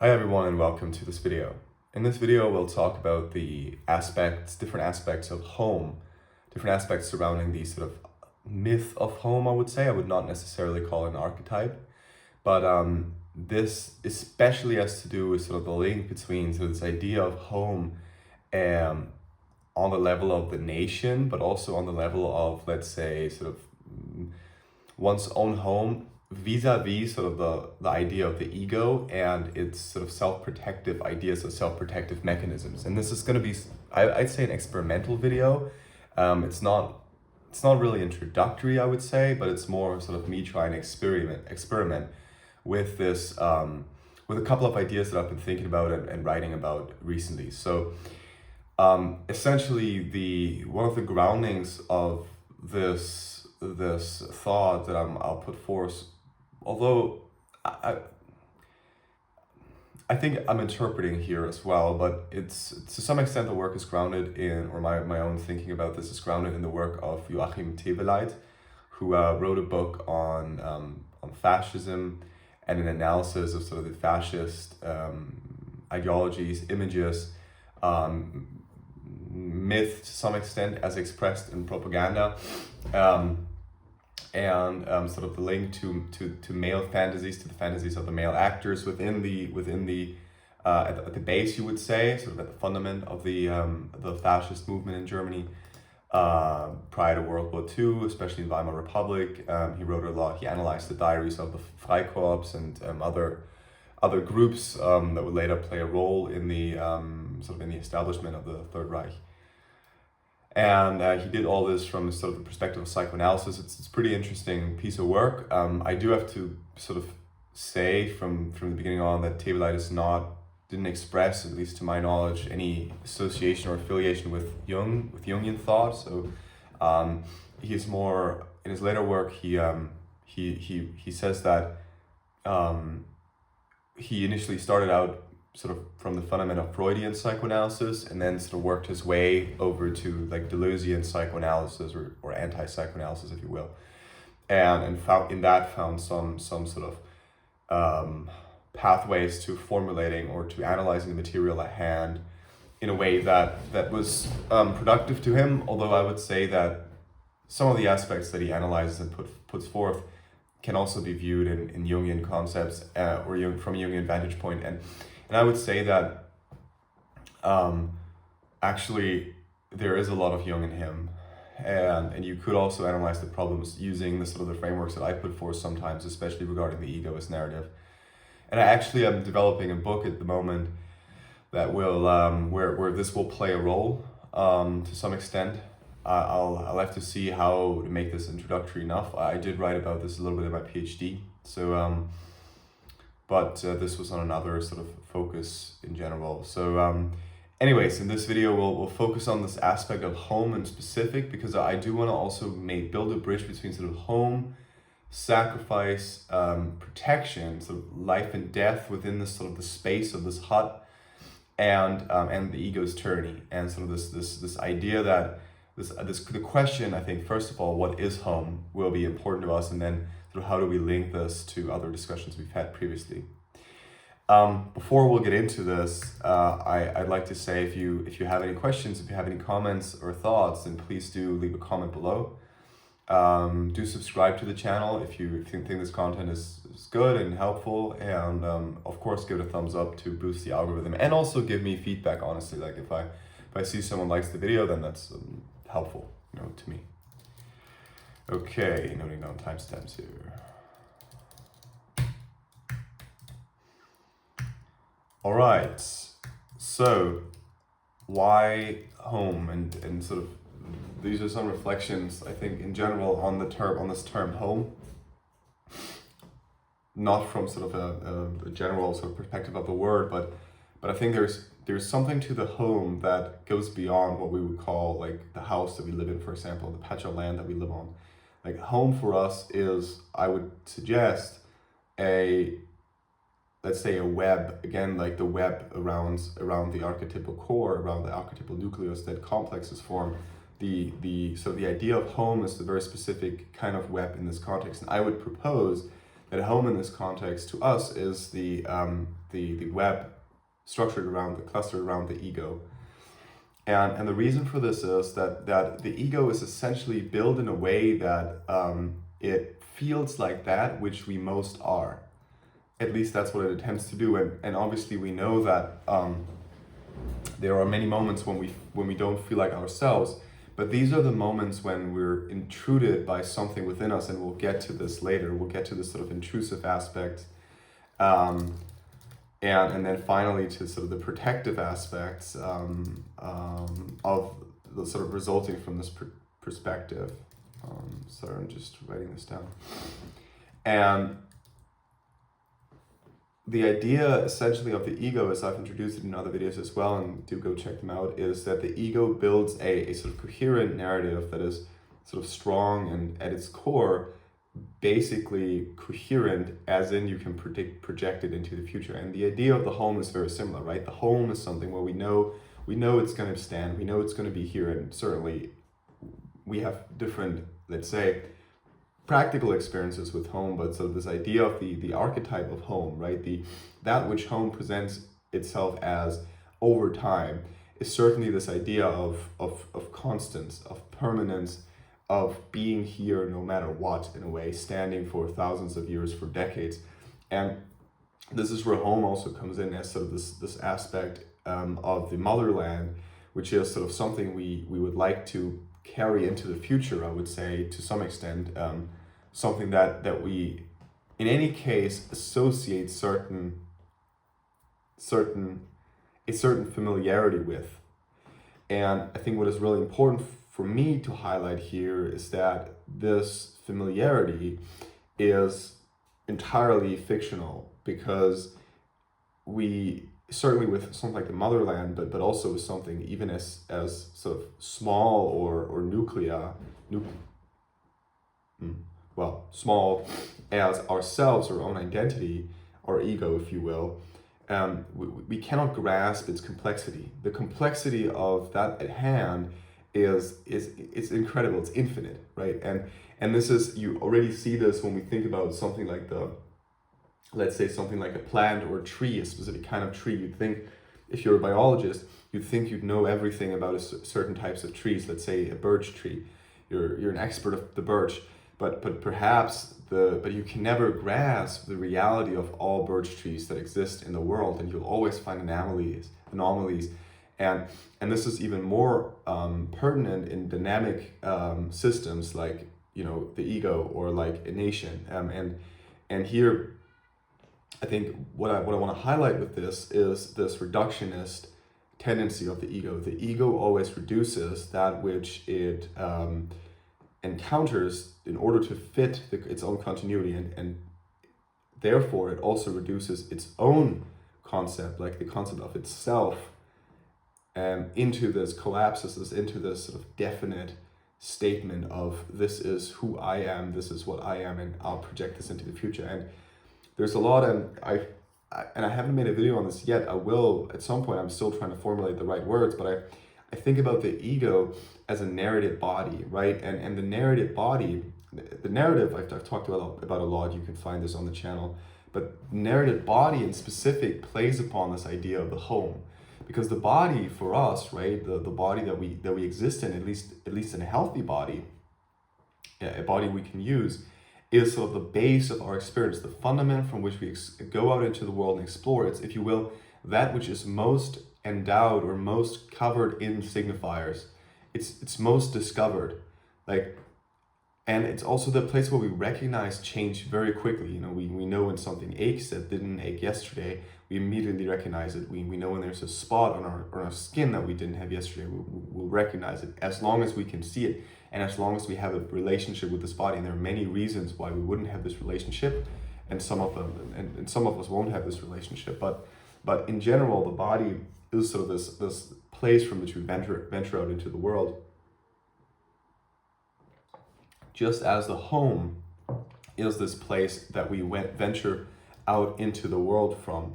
Hi everyone and welcome to this video. In this video we'll talk about the different aspects of home, different aspects surrounding the sort of myth of home, I would say. I would not necessarily call it an archetype, but this especially has to do with sort of the link between sort of this idea of home um, on the level of the nation, but also on the level of, let's say, sort of one's own home vis-a-vis sort of the idea of the ego and its sort of self-protective ideas of self-protective mechanisms. And this is going to be, I'd say, an experimental video. It's not really introductory, I would say, but it's more sort of me trying to experiment with this, with a couple of ideas that I've been thinking about and writing about recently. So essentially, one of the groundings of this thought that I'll put forth, although I think I'm interpreting here as well, but it's to some extent the work is grounded in, or my own thinking about this is grounded in the work of Joachim Teveleit, who wrote a book on fascism and an analysis of sort of the fascist ideologies, images, myth to some extent as expressed in propaganda, and sort of the link to male fantasies, to the fantasies of the male actors within the at the base, you would say, sort of at the fundament of the fascist movement in Germany prior to World War II, especially in Weimar Republic. He wrote a lot. He analyzed the diaries of the Freikorps and other groups that would later play a role in the sort of in the establishment of the Third Reich. And he did all this from sort of the perspective of psychoanalysis. It's a pretty interesting piece of work. I do have to sort of say from the beginning on that Teveleit didn't express, at least to my knowledge, any association or affiliation with Jungian thought. So he's more, in his later work, he says that he initially started out sort of from the fundament of Freudian psychoanalysis, and then sort of worked his way over to like Deleuzian psychoanalysis or anti-psychoanalysis, if you will, and found some sort of pathways to formulating or to analyzing the material at hand in a way that was productive to him. Although I would say that some of the aspects that he analyzes and puts forth can also be viewed in Jungian concepts or from a Jungian vantage point. And I would say that actually there is a lot of Jung in him, and you could also analyze the problems using the sort of the frameworks that I put forth sometimes, especially regarding the ego as narrative. And I actually am developing a book at the moment that will where this will play a role to some extent. I'll have to see how to make this introductory enough. I did write about this a little bit in my PhD, so but this was on another sort of focus in general. So anyways, in this video we'll focus on this aspect of home in specific, because I do want to also build a bridge between sort of home, sacrifice, protection, sort of life and death within this sort of the space of this hut, and the ego's tyranny, and sort of this idea that the question, I think, first of all, what is home, will be important to us, and then sort of how do we link this to other discussions we've had previously. Before we'll get into this, I'd like to say, if you have any questions, if you have any comments or thoughts, then please do leave a comment below. Do subscribe to the channel if you think this content is good and helpful, and of course give it a thumbs up to boost the algorithm, and also give me feedback. Honestly, like if I see someone likes the video, then that's helpful, to me. Okay, noting down timestamps here. All right, so why home, and sort of these are some reflections, I think, in general on this term home, not from sort of a general sort of perspective of the word, but I think there's something to the home that goes beyond what we would call like the house that we live in, for example, the patch of land that we live on. Like home for us is, I would suggest, let's say a web, again, like the web around the archetypal core, around the archetypal nucleus that complexes form. So the idea of home is the very specific kind of web in this context. And I would propose that home in this context to us is the web structured around, clustered around the ego. And the reason for this is that the ego is essentially built in a way that it feels like that which we most are. At least that's what it attempts to do. And obviously we know that there are many moments when we don't feel like ourselves, but these are the moments when we're intruded by something within us, and we'll get to this later. We'll get to this sort of intrusive aspect. And then finally to sort of the protective aspects of the sort of resulting from this perspective. Sorry, I'm just writing this down. And the idea essentially of the ego, as I've introduced it in other videos as well, and do go check them out, is that the ego builds a sort of coherent narrative that is sort of strong and at its core basically coherent, as in you can project it into the future. And the idea of the home is very similar, right? The home is something where we know it's going to stand, we know it's going to be here, and certainly we have different, let's say, practical experiences with home, but sort of this idea of the archetype of home, right? That which home presents itself as over time is certainly this idea of constance, of permanence, of being here no matter what, in a way, standing for thousands of years, for decades. And this is where home also comes in as sort of this aspect of the motherland, which is sort of something we would like to carry into the future, I would say, to some extent, something that we, in any case, associate a certain familiarity with. And I think what is really important for me to highlight here is that this familiarity is entirely fictional, because we, certainly with something like the motherland, but also with something even as sort of small or small as ourselves, our own identity, our ego, if you will, we cannot grasp its complexity. The complexity of that at hand is incredible. It's infinite, right? And this is, you already see this when we think about something like let's say something like a plant or a tree, a specific kind of tree. You'd think, if you're a biologist, you'd think you'd know everything about certain types of trees. Let's say a birch tree. You're an expert of the birch, but you can never grasp the reality of all birch trees that exist in the world, and you'll always find anomalies. And this is even more pertinent in dynamic systems like, the ego or like a nation. And here, I think what I want to highlight with this is this reductionist tendency of the ego. The ego always reduces that which it encounters in order to fit its own continuity, and therefore it also reduces its own concept, like the concept of itself, into this, collapses this into this sort of definite statement of, this is who I am, this is what I am, and I'll project this into the future. And there's a lot, and I haven't made a video on this yet. I will at some point. I'm still trying to formulate the right words, but I think about the ego as a narrated body, right? And the narrated body, the narrative I've talked about a lot. You can find this on the channel, but narrated body in specific plays upon this idea of the home, because the body for us, right, the body that we exist in, at least in a healthy body, a body we can use, is sort of the base of our experience, the fundament from which we go out into the world and explore. It's, if you will, that which is most endowed or most covered in signifiers. It's most discovered, and it's also the place where we recognize change very quickly. We know when something aches that didn't ache yesterday. We immediately recognize it. We know when there's a spot on our skin that we didn't have yesterday. We'll recognize it as long as we can see it, and as long as we have a relationship with this body. And there are many reasons why we wouldn't have this relationship, and some of us won't have this relationship. But in general, the body is sort of this place from which we venture out into the world. Just as the home is this place that we venture out into the world from.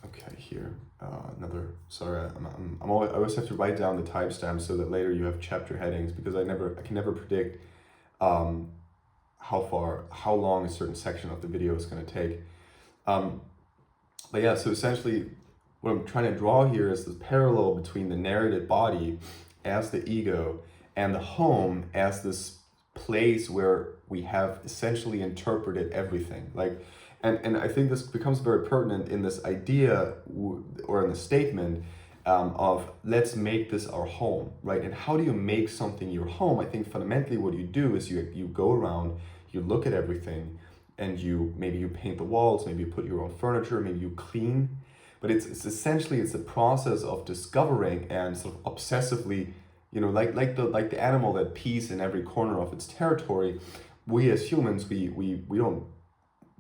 Okay, here another. Sorry, I always have to write down the timestamps so that later you have chapter headings, because I can never predict how long a certain section of the video is going to take. But yeah, so essentially what I'm trying to draw here is the parallel between the narrated body as the ego and the home as this place where we have essentially interpreted everything. Like, and I think this becomes very pertinent in this idea or in the statement of let's make this our home, right? And how do you make something your home? I think fundamentally what you do is you go around, you look at everything, and maybe you paint the walls, maybe you put your own furniture, maybe you clean. But it's essentially a process of discovering and sort of obsessively, like the animal that pees in every corner of its territory. We as humans, we don't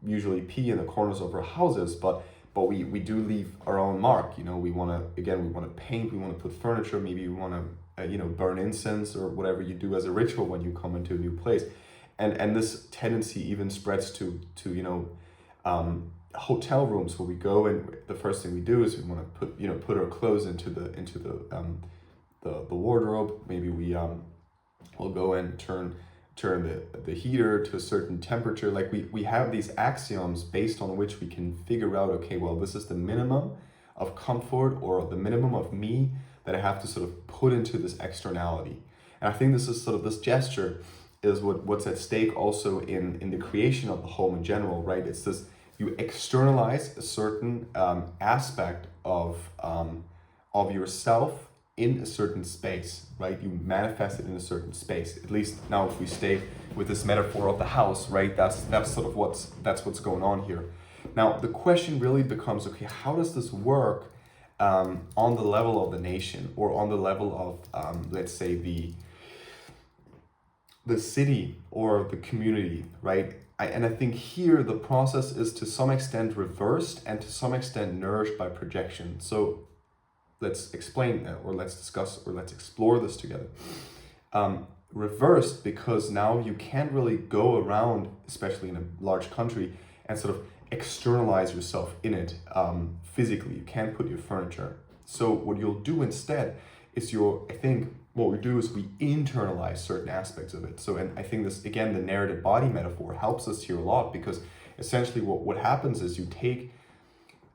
usually pee in the corners of our houses, but we do leave our own mark. We want to paint, we want to put furniture, maybe we want to burn incense or whatever you do as a ritual when you come into a new place. And this tendency even spreads to hotel rooms where we go, and the first thing we do is we want to put our clothes into the wardrobe. Maybe we'll go and turn the heater to a certain temperature. Like we have these axioms based on which we can figure out, okay, well, this is the minimum of comfort or the minimum of me that I have to sort of put into this externality. And I think this is sort of this gesture is what's at stake also in the creation of the home in general, right? It's this, you externalize a certain aspect of yourself in a certain space, right? You manifest it in a certain space. At least now, if we stay with this metaphor of the house, right? That's sort of what's going on here. Now, the question really becomes, okay, how does this work on the level of the nation, or on the level of, let's say, the city or the community, right? And I think here the process is to some extent reversed and to some extent nourished by projection. So let's explain or let's discuss or let's explore this together. Reversed because now you can't really go around, especially in a large country, and sort of externalize yourself in it physically. You can't put your furniture. So what you'll do instead is what we do is we internalize certain aspects of it. So, and I think this, again, the narrated body metaphor helps us here a lot, because essentially what happens is you take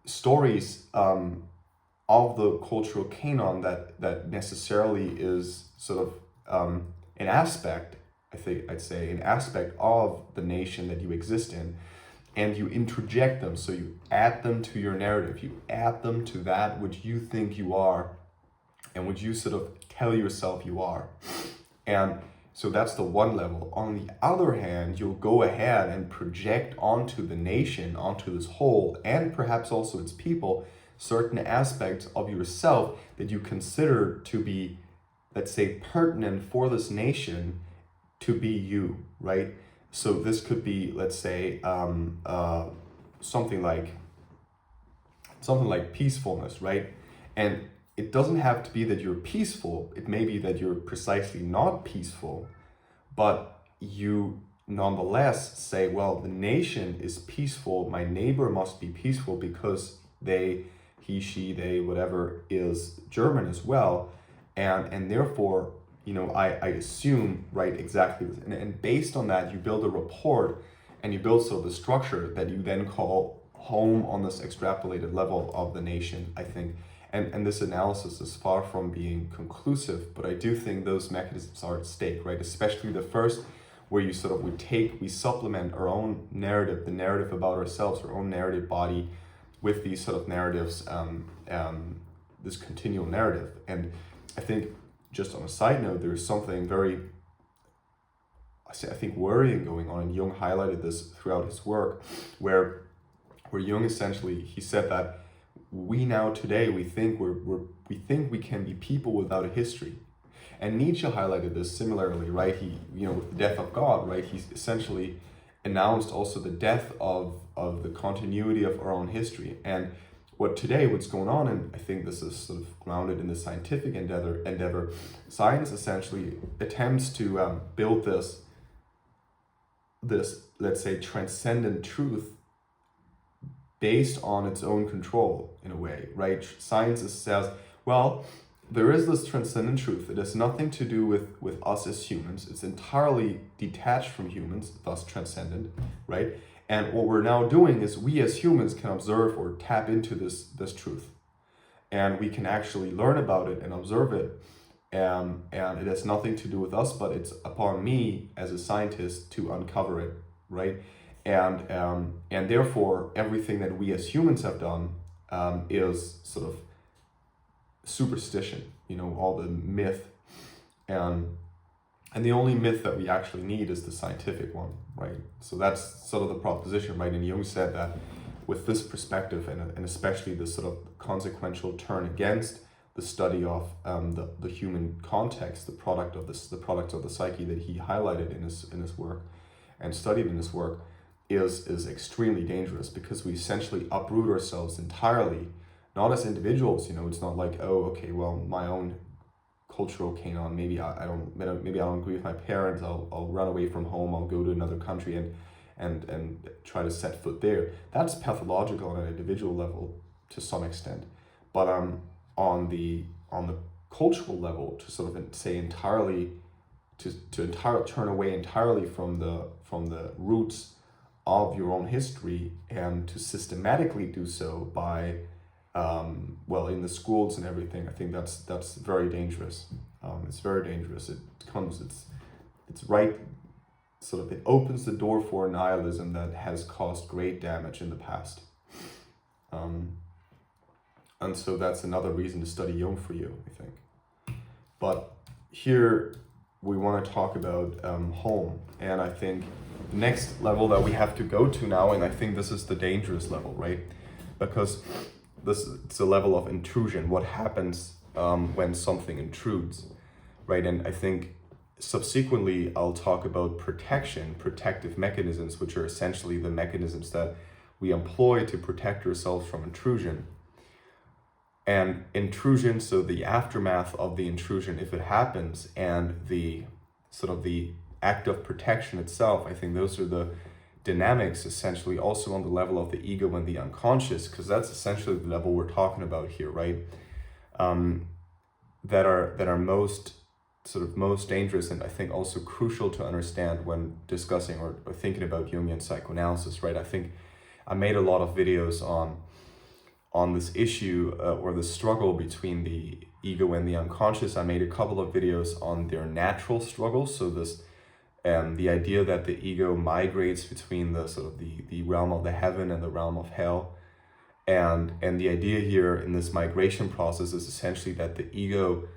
stories of the cultural canon that necessarily is sort of an aspect, I'd say an aspect of the nation that you exist in, and you introject them. So you add them to your narrative, you add them to that which you think you are and which you sort of tell yourself you are. And so that's the one level. On the other hand, you'll go ahead and project onto the nation, onto this whole, and perhaps also its people, certain aspects of yourself that you consider to be, let's say, pertinent for this nation to be you, right? So this could be, let's say, something like peacefulness, right? And it doesn't have to be that you're peaceful. It may be that you're precisely not peaceful, but you nonetheless say, well, the nation is peaceful. My neighbor must be peaceful because he, she, they, whatever, is German as well. And therefore, I assume, right, exactly. And based on that, you build a rapport and you build sort of the structure that you then call home on this extrapolated level of the nation, I think. And this analysis is far from being conclusive, but I do think those mechanisms are at stake, right? Especially the first, where you sort of we supplement our own narrative, the narrative about ourselves, our own narrative body, with these sort of narratives, this continual narrative. And I think, just on a side note, there's something very, I think, worrying going on, and Jung highlighted this throughout his work, where Jung essentially, he said that we now today, we think we can be people without a history. And Nietzsche highlighted this similarly, right? He, with the death of God, right? He essentially announced also the death of the continuity of our own history. And what's going on, and I think this is sort of grounded in the scientific endeavor, science essentially attempts to build this, let's say, transcendent truth based on its own control, in a way, right? Science says, well, there is this transcendent truth. It has nothing to do with us as humans. It's entirely detached from humans, thus transcendent, right? And what we're now doing is we as humans can observe or tap into this truth. And we can actually learn about it and observe it. And it has nothing to do with us, but it's upon me as a scientist to uncover it, right? And therefore, everything that we as humans have done is sort of superstition, all the myth, and the only myth that we actually need is the scientific one, right? So that's sort of the proposition, right? And Jung said that with this perspective, and especially this sort of consequential turn against the study of the human context, the products of the psyche that he highlighted in his work and studied in his work, is extremely dangerous, because we essentially uproot ourselves entirely, not as individuals. It's not like, oh, okay, well, my own cultural canon, maybe I don't agree with my parents, I'll run away from home, I'll go to another country and try to set foot there. That's pathological on an individual level to some extent, but on the cultural level, to sort of say entirely to turn away entirely from the roots of your own history, and to systematically do so by in the schools and everything, I think that's very dangerous. It's very dangerous. It's right, sort of, it opens the door for nihilism that has caused great damage in the past. And so that's another reason to study Jung for you, I think. But here we want to talk about home, and I think the next level that we have to go to now, and I think this is the dangerous level, right? Because it's a level of intrusion. What happens when something intrudes, right? And I think subsequently I'll talk about protective mechanisms, which are essentially the mechanisms that we employ to protect ourselves from intrusion. And intrusion, so the aftermath of the intrusion, if it happens, and the sort of the act of protection itself, I think those are the dynamics essentially also on the level of the ego and the unconscious, because that's essentially the level we're talking about here, right? That are most dangerous, and I think also crucial to understand when discussing or thinking about Jungian psychoanalysis, right? I think I made a lot of videos on this issue or the struggle between the ego and the unconscious. I made a couple of videos on their natural struggles, so this the idea that the ego migrates between the sort of the realm of the heaven and the realm of hell, and the idea here in this migration process is essentially that the ego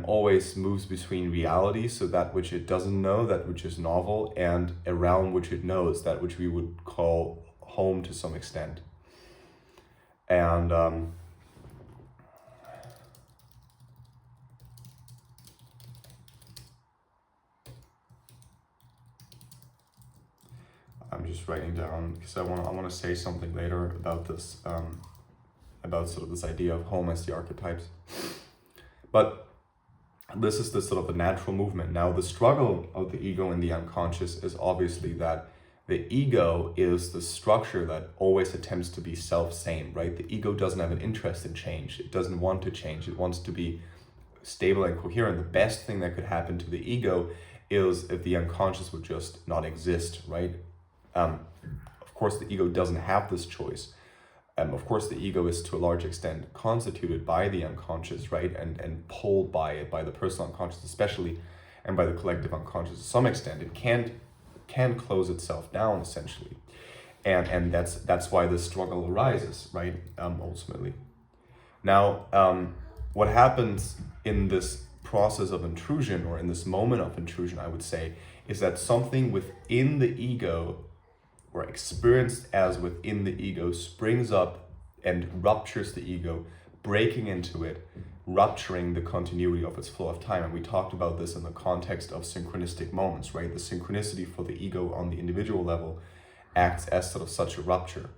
always moves between reality, so that which it doesn't know, that which is novel, and a realm which it knows, that which we would call home to some extent. And I'm just writing down because I want to say something later about this, about sort of this idea of home as the archetypes. But this is the sort of the natural movement. Now, the struggle of the ego and the unconscious is obviously that the ego is the structure that always attempts to be self-same, right? The ego doesn't have an interest in change. It doesn't want to change. It wants to be stable and coherent. The best thing that could happen to the ego is if the unconscious would just not exist, right? Of course, the ego doesn't have this choice. Of course, the ego is to a large extent constituted by the unconscious, right? And pulled by it, by the personal unconscious especially, and by the collective unconscious to some extent. It can close itself down essentially, and that's why this struggle arises, right? Ultimately. Now, what happens in this process of intrusion, or in this moment of intrusion, I would say, is that something within the ego, or experienced as within the ego, springs up and ruptures the ego, breaking into it, rupturing the continuity of its flow of time. And we talked about this in the context of synchronistic moments, right? The synchronicity for the ego on the individual level acts as sort of such a rupture.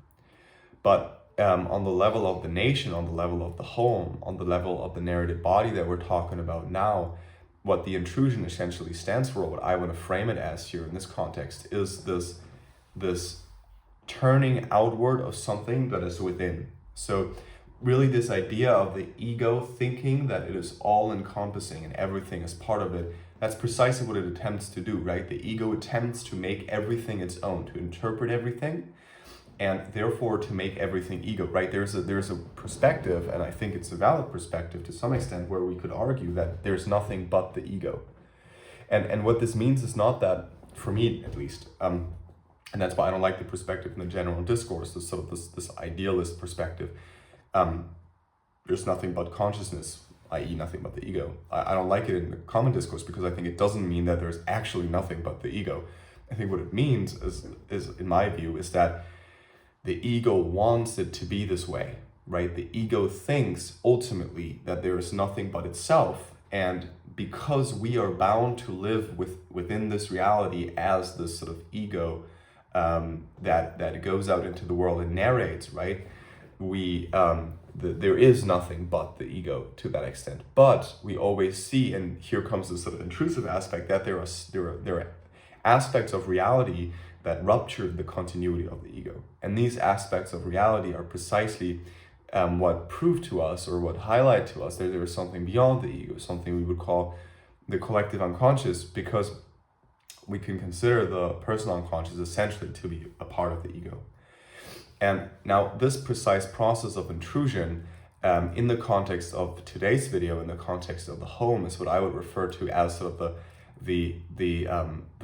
But on the level of the nation, on the level of the home, on the level of the narrated body that we're talking about now, what the intrusion essentially stands for, what I want to frame it as here in this context, is this turning outward of something that is within. So really this idea of the ego thinking that it is all encompassing and everything is part of it. That's precisely what it attempts to do, right? The ego attempts to make everything its own, to interpret everything, and therefore to make everything ego, right? There's a perspective, and I think it's a valid perspective to some extent, where we could argue that there's nothing but the ego. And what this means is not that, for me at least, and that's why I don't like the perspective in the general discourse, this sort of this idealist perspective. There's nothing but consciousness, i.e. nothing but the ego. I don't like it in the common discourse because I think it doesn't mean that there's actually nothing but the ego. I think what it means is in my view, is that the ego wants it to be this way, right? The ego thinks ultimately that there is nothing but itself, and because we are bound to live within this reality as this sort of ego that goes out into the world and narrates, right? There is nothing but the ego to that extent. But we always see, and here comes this sort of intrusive aspect, that there are aspects of reality that rupture the continuity of the ego. And these aspects of reality are precisely what prove to us, or what highlight to us, that there is something beyond the ego, something we would call the collective unconscious, because we can consider the personal unconscious essentially to be a part of the ego. And now this precise process of intrusion, in the context of today's video, in the context of the home, is what I would refer to as sort of the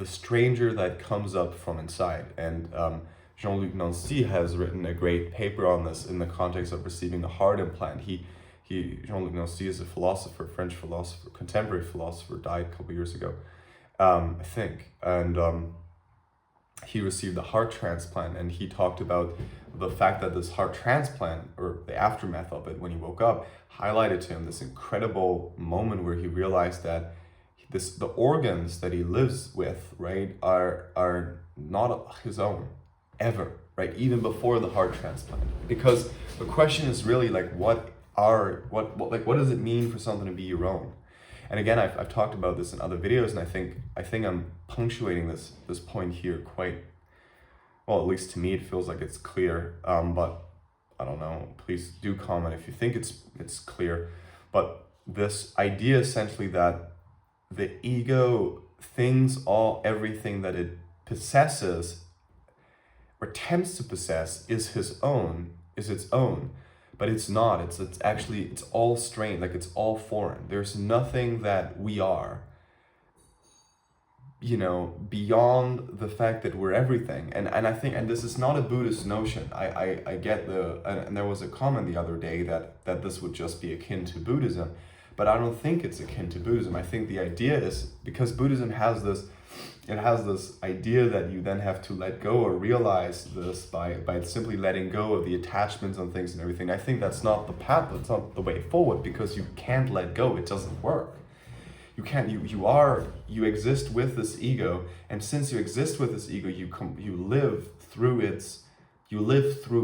stranger that comes up from inside. And Jean-Luc Nancy has written a great paper on this in the context of receiving a heart implant. Jean-Luc Nancy is a philosopher, French philosopher, contemporary philosopher, died a couple years ago, I think. And he received a heart transplant, and he talked about the fact that this heart transplant, or the aftermath of it when he woke up, highlighted to him this incredible moment where he realized that the organs that he lives with, right, are not his own ever, right? Even before the heart transplant. Because the question is really like, what does it mean for something to be your own? And again, I've talked about this in other videos, and I think I'm punctuating this point here quite well. At least to me, it feels like it's clear. But I don't know. Please do comment if you think it's clear. But this idea essentially that the ego thinks everything that it possesses or attempts to possess is its own, but it's not. It's all strained, like it's all foreign. There's nothing that we are, beyond the fact that we're everything. And I think, and this is not a Buddhist notion. I get and there was a comment the other day that this would just be akin to Buddhism, but I don't think it's akin to Buddhism. I think the idea is, because Buddhism has this idea that you then have to let go or realize this by simply letting go of the attachments on things and everything. I think that's not the path, that's not the way forward, because you can't let go, it doesn't work. You can't, you exist with this ego, and since you exist with this ego, you live through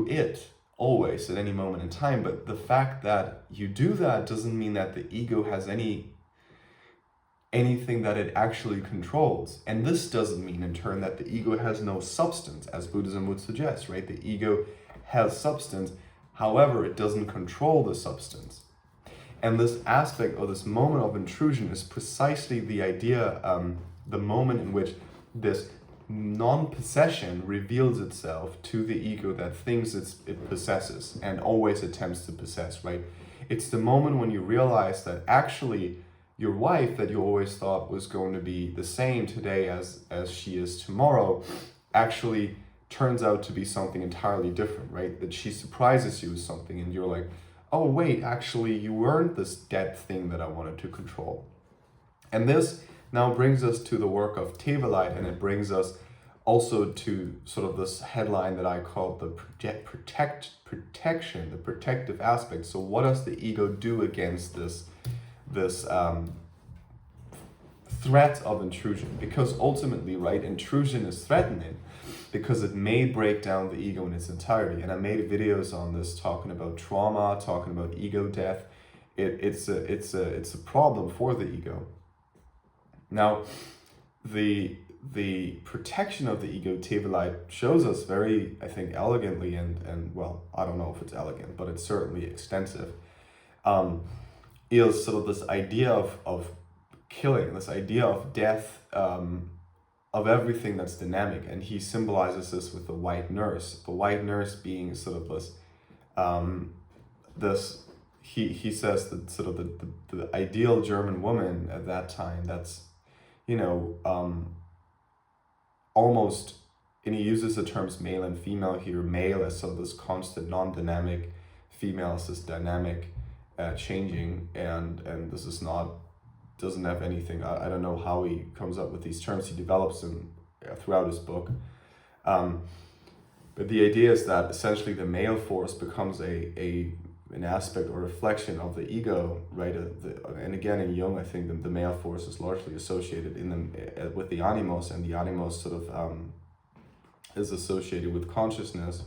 it always at any moment in time. But the fact that you do that doesn't mean that the ego has anything that it actually controls. And this doesn't mean in turn that the ego has no substance, as Buddhism would suggest, right? The ego has substance, however, it doesn't control the substance. And this aspect, or this moment of intrusion, is precisely the idea, the moment in which this non-possession reveals itself to the ego that thinks it possesses and always attempts to possess, right? It's the moment when you realize that actually your wife, that you always thought was going to be the same today as she is tomorrow, actually turns out to be something entirely different, right? That she surprises you with something, and you're like, oh wait, actually you weren't this dead thing that I wanted to control. And this now brings us to the work of Tevelite, and it brings us also to sort of this headline that I call the protection, the protective aspect. So what does the ego do against this threat of intrusion? Because ultimately, right, intrusion is threatening because it may break down the ego in its entirety. And I made videos on this, talking about trauma, talking about ego death. It's a problem for the ego. Now, the the protection of the ego, Tevelite shows us very, I think, elegantly, and well, I don't know if it's elegant, but it's certainly extensive, is sort of this idea of killing, this idea of death, of everything that's dynamic. And he symbolizes this with the white nurse being sort of this he says that sort of the ideal German woman at that time, that's, you know, almost, and he uses the terms male and female here, male as sort of this constant non-dynamic, female as this dynamic, changing, and this is not, doesn't have anything, I don't know how he comes up with these terms, he develops them throughout his book, but the idea is that essentially the male force becomes an aspect or reflection of the ego, right? And again, in Jung, I think the male force is largely associated with the animos, and the animos sort of is associated with consciousness,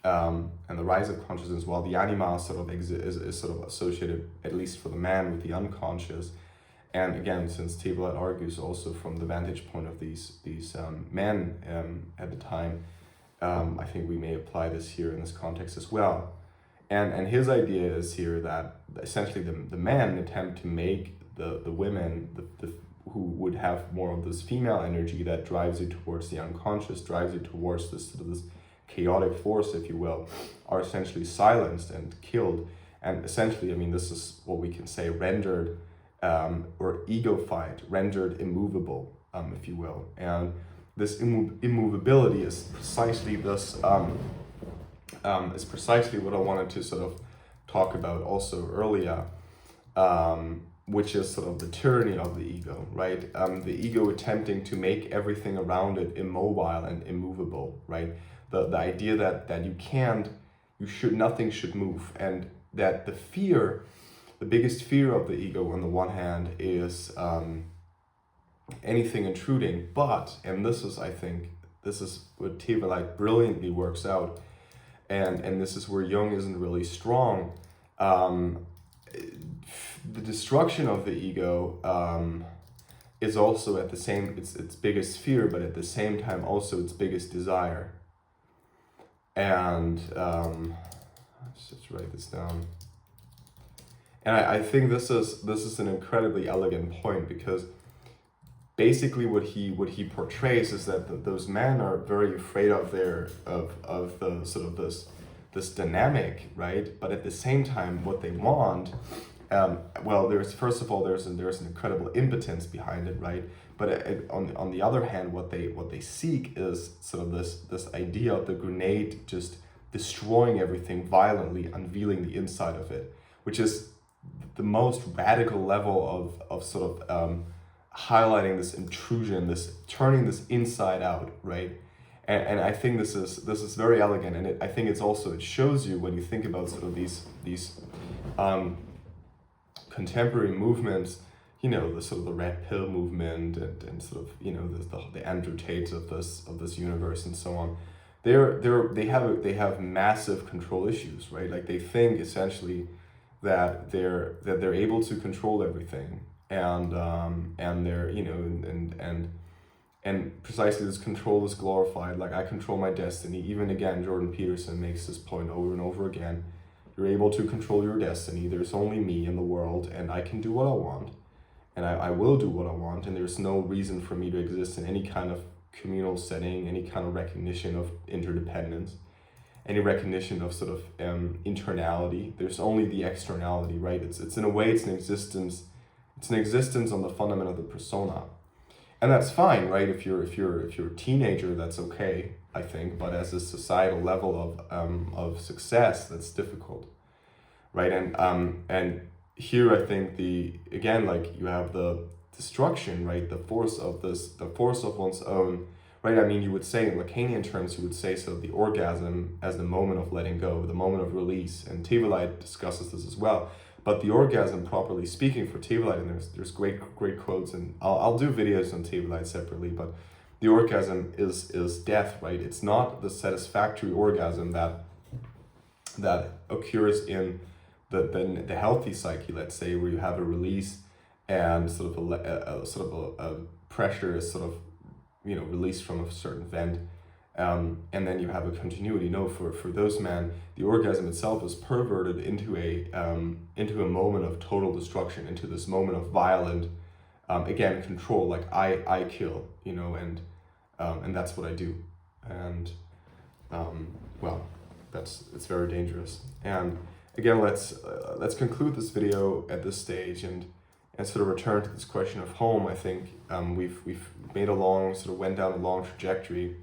and the rise of consciousness, while the anima sort of is sort of associated, at least for the man, with the unconscious. And again, since Tevelite argues also from the vantage point of these men at the time, I think we may apply this here in this context as well. And his idea is here that essentially the men attempt to make the women, who would have more of this female energy that drives you towards the unconscious, drives you towards this sort of this chaotic force, if you will, are essentially silenced and killed. And essentially, I mean, this is what we can say rendered, or ego-fied, rendered immovable, if you will. And this immovability is precisely this, is precisely what I wanted to sort of talk about also earlier, which is sort of the tyranny of the ego, right? The ego attempting to make everything around it immobile and immovable, right? The idea that nothing should move, and that the biggest fear of the ego on the one hand is anything intruding, but, and this is, I think, this is what Tevelite brilliantly works out, and this is where Jung isn't really strong. The destruction of the ego is also at the same, its biggest fear, but at the same time also its biggest desire. And let's just write this down. And I think this is an incredibly elegant point, because basically what he portrays is that those men are very afraid of the sort of this dynamic, right? But at the same time, what they want, well, there's an incredible impotence behind it, right? But on the other hand, what they seek is sort of this idea of the grenade just destroying everything violently, unveiling the inside of it, which is the most radical level of sort of highlighting this intrusion, this turning this inside out, right? And I think this is very elegant, and I think it shows you, when you think about sort of these contemporary movements, you know, the sort of the red pill movement, and sort of, you know, the Andrew Tates of this universe and so on. They have massive control issues, right? Like, they think essentially that they're able to control everything, and they're, you know, and precisely this control is glorified. Like, I control my destiny. Even again, Jordan Peterson makes this point over and over again. You're able to control your destiny. There's only me in the world, and I can do what I want, and I will do what I want, and there's no reason for me to exist in any kind of communal setting, any kind of recognition of interdependence, any recognition of sort of internality. There's only the externality, right? It's in a way, it's an existence on the fundament of the persona. And that's fine, right? If you're a teenager, that's okay, I think. But as a societal level of success, that's difficult, right? And here, I think like, you have the destruction, right? The force of one's own, right? I mean, you would say in Lacanian terms, you would say sort of the orgasm as the moment of letting go, the moment of release. And Tevelite discusses this as well. But the orgasm, properly speaking, for Tevelite, and there's great quotes, and I'll do videos on Tevelite separately, but the orgasm is death, right? It's not the satisfactory orgasm that occurs in the healthy psyche, let's say, where you have a release and sort of a pressure is sort of released from a certain vent. And then you have a continuity. No, for those men, the orgasm itself is perverted into a moment of total destruction, into this moment of violent, again, control. Like I kill, and that's what I do. And well, it's very dangerous. And again, let's conclude this video at this stage and sort of return to this question of home. I think we've went down a long trajectory.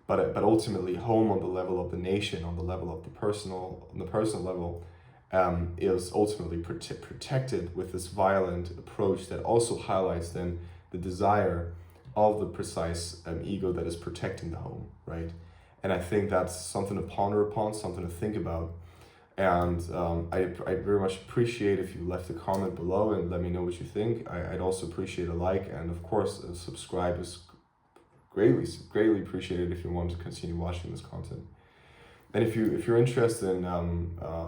But ultimately, home on the level of the nation, on the level of the personal level, is ultimately protected with this violent approach that also highlights then the desire of the precise ego that is protecting the home, right? And I think that's something to ponder upon, something to think about. And I very much appreciate if you left a comment below and let me know what you think. I'd also appreciate a like, and of course, subscribe is greatly appreciated if you want to continue watching this content. And if you're interested in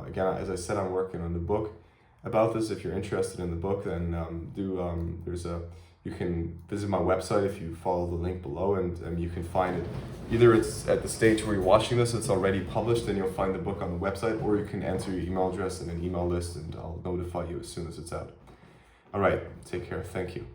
again, as I said, I'm working on the book about this. If you're interested in the book, then you can visit my website if you follow the link below, and you can find it. Either it's at the stage where you're watching this, it's already published, and you'll find the book on the website, or you can enter your email address in an email list, and I'll notify you as soon as it's out. All right, take care. Thank you.